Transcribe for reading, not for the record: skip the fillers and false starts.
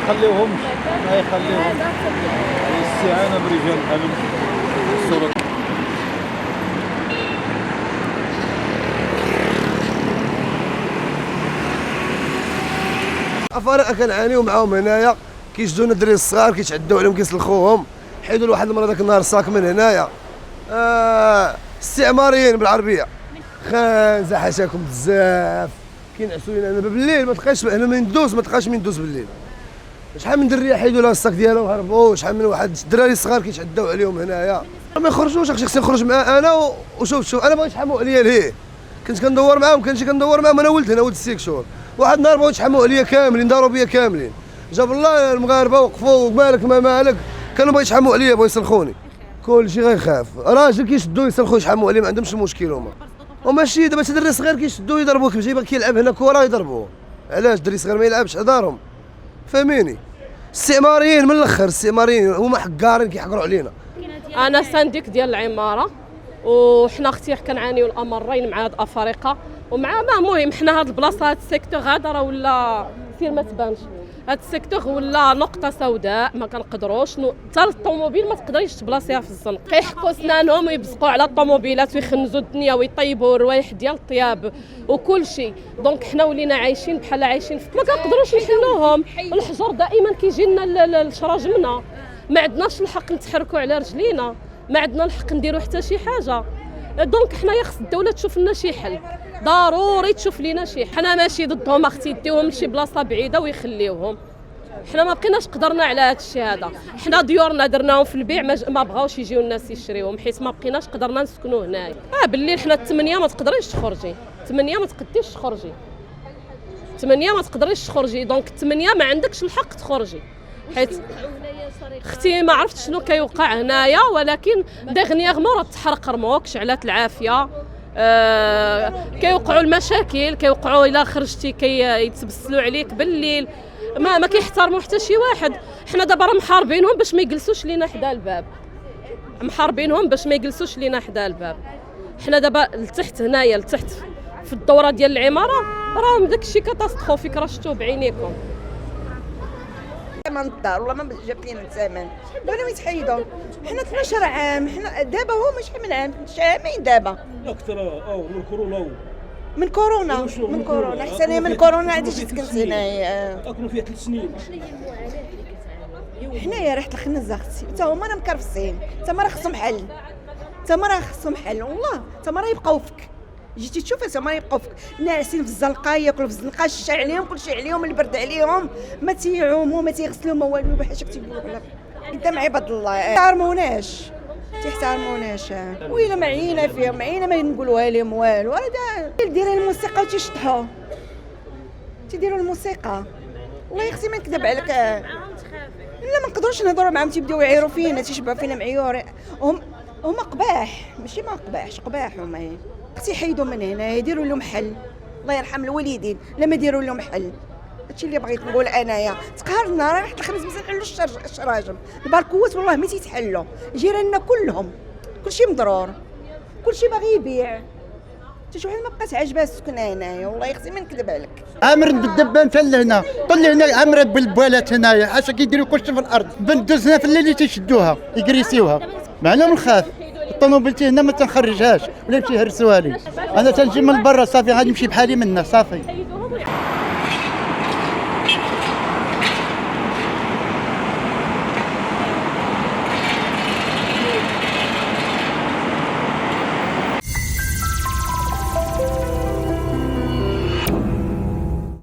يخليوهمش، ما يخليوهمش. الاستعانة برجال الأمن والسلطة. افارقه كنعانيو معاهم هنايا، كيشدونا الدراري الصغار كيتعداو عليهم كيسلخوهم، حيدوا لواحد المره ذاك النهار الساك من هنايا. استعماريين بالعربيه، خانزه حاشاكم بزاف، كينعسوا لينا دابا بالليل ما تبقاش هنا ما ندوز، ما تبقاش من ندوز بالليل. شحال من دريه حيدوا لها الساك ديالها وهربوا، شحال من واحد الدراري الصغار كيتعداو عليهم هنايا. ما يخرجوش، خصني نخرج مع انا وشوف انا بغيت يحموا عليا ليه، كنت كندور معاهم، كنجي كندور معاهم، انا ولد هنا ولد 6 شهور. واحد النهار بغاو يتحموا عليا كاملين، داروا بيا كاملين، جاب الله المغاربه وقفوا مالك ما مالك، كانوا بغاو يتحموا عليا، بغاو يسلخوني. كلشي غيخاف، راجل كيشدوا يسلخوا يشحموا عليه ما عندهمش المشكل هما. وماشي دابا دري صغير كيشدوا يضربوك، جايبك كيلعب هنا كره يضربوه، علاش دري صغير ما يلعبش دارهم؟ فهميني؟ استعماريين من الاخر، استعماريين هما حقارين كيحقروا علينا. انا سانديك ديال العماره، وحنا اختي كنعانيو الامرين مع هاد الافارقه ومع المهم حنا هاد البلاصه هاد السيكتور هذا راه ولا سير ما تبانش، هاد السيكتور ولا نقطه سوداء ما كنقدروش حتى الطوموبيل ما تقدريش تبلاصيها في الزنق، كيحكوا سنانهم ويبزقوا على الطوموبيلات ويخنزوا الدنيا ويطيبوا الروايح ديال الطياب وكل شيء. دونك حنا ولينا عايشين بحال عايشين ما كنقدروش نحلوهم. الحجر دائما كيجي لنا الشراجمنا، ما عندناش الحق نتحركوا على رجلينا، ما عندنا الحق نديروا حتى شي حاجه. دونك حنايا خص الدوله تشوف لنا شي حل، ضروري تشوف لينا شي حل. حنا ماشي ضدهم، اختي يديوهم لشي بلاصه بعيده ويخليوهم، حنا ما بقيناش قدرنا على هذا الشيء هذا. حنا ديورنا درناهم في البيع ما بغاوش يجيو الناس يشريوهم حيت ما بقيناش قدرنا نسكنوا هنايا. بالليل حنا 8 ما تقدريش تخرجي، 8 ما تقديش تخرجي، 8 ما تقدريش تخرجي، دونك 8 ما عندكش الحق تخرجي. حيت اختي ما عرفت شنو كيوقع هنايا، ولكن دغنيغمون راه تحرق رموك شعلات العافيه. كيوقعوا المشاكل، كيوقعوا الا خرجتي كيتبسلوا عليك بالليل، ما كيحترموا حتى شي واحد. حنا دابا راه محاربينهم باش ما يجلسوش لينا حدا الباب، محاربينهم باش ما يجلسوش لينا حدا الباب. حنا دابا لتحت هنايا لتحت في الدوره ديال العماره راهم داكشي كاتاستروفيك، راه شفتوه بعينيكم. من الدار والله ما جاب لينا الثمن، ولا يتحيدوا. حنا 12 عام، حنا دابا هو شحال من عام، عامين دابا اكثر من كورونا. من كورونا حتى من كورونا عاد سكنت هنايا. كانوا فيها 3 سنين. حنايا ريحه الخنز اختي، حتى هما راه مكرفسين، حتى ما راه خصهم حل، حتى ما راه خصهم حل والله، حتى ما راه يبقاو فيك. جيتي تشوف حتى ما يبقاو فيك ناعسين في الزنقه، ياكلوا في الزنقه، الشتا عليهم كلشي عليهم، البرد عليهم، ما تيعوموا ما تيغسلوا ما والو، بحال هكا تيقولوا لك قدام عباد الله. تحترموناش ويلا معينا فيهم، معينا ما نقولوها لهم والو. هذا ديروا الموسيقى وتيشطحوا، تيديروا الموسيقى. والله يا اختي ما نكذب عليك، لا ما نقدروش نهضروا معاهم، تيبداو يعيروا فينا، تيشبعوا فينا معيور. هما قباح، ماشي ما قباحش، قباح هما. اختي حيدوا من هنا، يديروا لهم حل، الله يرحم الوالدين لما يديروا لهم حل. هادشي اللي بغيت نقول انايا. تقهرنا راه حتى الخميس باش نحلوا الشراجم، الباركوات والله ما تيتحلوا، جيراننا كلهم كلشي مضرور، كلشي باغي يبيع، حتى شي واحد ما بقات عاجبها السكنه هنايا. والله يا اختي ما نكذب عليك. عامر بالدبان فل هنا، طل هنا عامره بالبوالات هنايا، اش كيديروا كلشي في الارض، بندوز هنا في الليل تيشدوها يكريسيوها، معنا نخاف. الطوموبيلتي هنا ما تنخرجهاش ولا نمشي يهرسوها لي، انا تنجي من برا صافي غادي نمشي بحالي منها صافي.